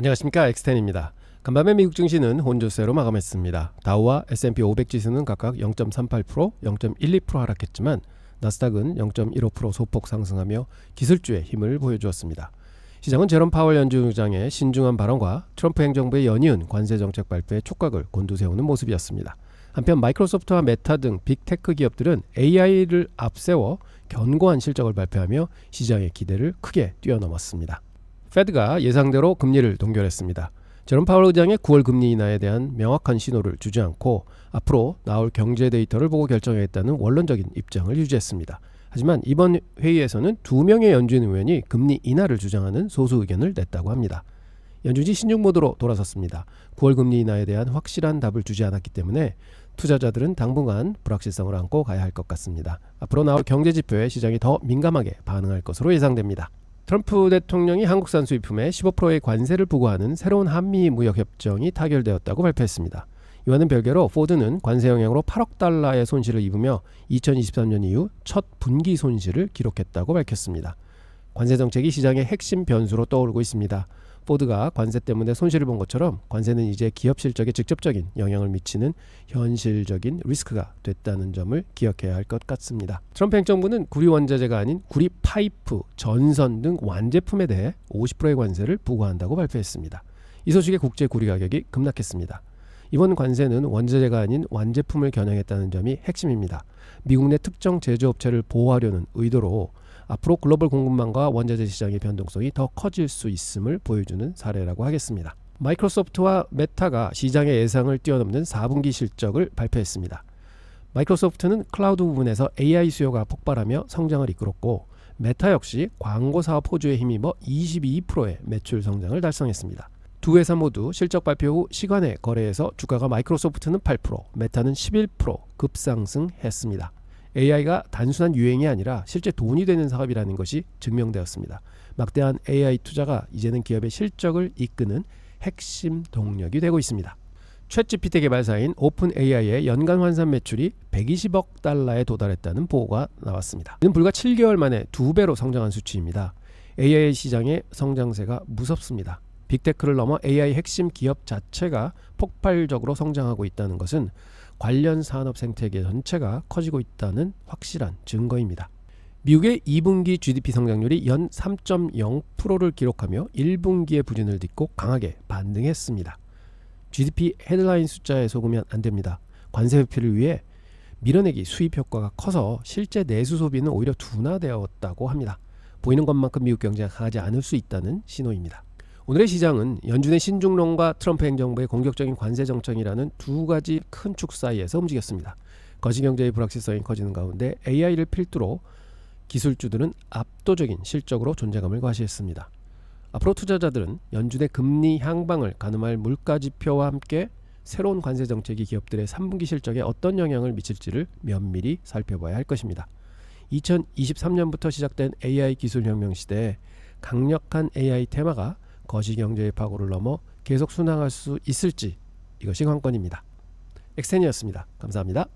안녕하십니까, 엑스텐입니다. 간밤에 미국 증시는 혼조세로 마감했습니다. 다우와 S&P 500 지수는 각각 0.38%, 0.12% 하락했지만 나스닥은 0.15% 소폭 상승하며 기술주의 힘을 보여주었습니다. 시장은 제롬 파월 연준 의장의 신중한 발언과 트럼프 행정부의 연이은 관세 정책 발표에 촉각을 곤두세우는 모습이었습니다. 한편 마이크로소프트와 메타 등 빅테크 기업들은 AI를 앞세워 견고한 실적을 발표하며 시장의 기대를 크게 뛰어넘었습니다. 페드가 예상대로 금리를 동결했습니다. 제롬 파월 의장의 9월 금리 인하에 대한 명확한 신호를 주지 않고 앞으로 나올 경제 데이터를 보고 결정하겠다는 원론적인 입장을 유지했습니다. 하지만 이번 회의에서는 2명의 연준 의원이 금리 인하를 주장하는 소수 의견을 냈다고 합니다. 연준이 신중 모드로 돌아섰습니다. 9월 금리 인하에 대한 확실한 답을 주지 않았기 때문에 투자자들은 당분간 불확실성을 안고 가야 할 것 같습니다. 앞으로 나올 경제 지표에 시장이 더 민감하게 반응할 것으로 예상됩니다. 트럼프 대통령이 한국산 수입품에 15%의 관세를 부과하는 새로운 한미 무역협정이 타결되었다고 발표했습니다. 이와는 별개로 포드는 관세 영향으로 8억 달러의 손실을 입으며 2023년 이후 첫 분기 손실을 기록했다고 밝혔습니다. 관세 정책이 시장의 핵심 변수로 떠오르고 있습니다. 포드가 관세 때문에 손실을 본 것처럼 관세는 이제 기업 실적에 직접적인 영향을 미치는 현실적인 리스크가 됐다는 점을 기억해야 할 것 같습니다. 트럼프 행정부는 구리 원자재가 아닌 구리 파이프, 전선 등 완제품에 대해 50%의 관세를 부과한다고 발표했습니다. 이 소식에 국제 구리 가격이 급락했습니다. 이번 관세는 원자재가 아닌 완제품을 겨냥했다는 점이 핵심입니다. 미국 내 특정 제조업체를 보호하려는 의도로 앞으로 글로벌 공급망과 원자재 시장의 변동성이 더 커질 수 있음을 보여주는 사례라고 하겠습니다. 마이크로소프트와 메타가 시장의 예상을 뛰어넘는 4분기 실적을 발표했습니다. 마이크로소프트는 클라우드 부분에서 AI 수요가 폭발하며 성장을 이끌었고 메타 역시 광고 사업 호주에 힘입어 22%의 매출 성장을 달성했습니다. 두 회사 모두 실적 발표 후 시간의 거래에서 주가가 마이크로소프트는 8%, 메타는 11% 급상승했습니다. AI가 단순한 유행이 아니라 실제 돈이 되는 사업이라는 것이 증명되었습니다. 막대한 AI 투자가 이제는 기업의 실적을 이끄는 핵심 동력이 되고 있습니다. 챗GPT 개발사인 오픈AI의 연간 환산 매출이 120억 달러에 도달했다는 보고가 나왔습니다. 이는 불과 7개월 만에 2배로 성장한 수치입니다. AI 시장의 성장세가 무섭습니다. 빅테크를 넘어 AI 핵심 기업 자체가 폭발적으로 성장하고 있다는 것은 관련 산업 생태계 전체가 커지고 있다는 확실한 증거입니다. 미국의 2분기 GDP 성장률이 연 3.0%를 기록하며 1분기의 부진을 딛고 강하게 반등했습니다. GDP 헤드라인 숫자에 속으면 안 됩니다. 관세 회피를 위해 밀어내기 수입 효과가 커서 실제 내수 소비는 오히려 둔화되었다고 합니다. 보이는 것만큼 미국 경제가 강하지 않을 수 있다는 신호입니다. 오늘의 시장은 연준의 신중론과 트럼프 행정부의 공격적인 관세 정책이라는 두 가지 큰 축 사이에서 움직였습니다. 거시경제의 불확실성이 커지는 가운데 AI를 필두로 기술주들은 압도적인 실적으로 존재감을 과시했습니다. 앞으로 투자자들은 연준의 금리 향방을 가늠할 물가지표와 함께 새로운 관세 정책이 기업들의 3분기 실적에 어떤 영향을 미칠지를 면밀히 살펴봐야 할 것입니다. 2023년부터 시작된 AI 기술혁명 시대에 강력한 AI 테마가 거시경제의 파고를 넘어 계속 순항할 수 있을지 이것이 관건입니다. 엑스텐이었습니다. 감사합니다.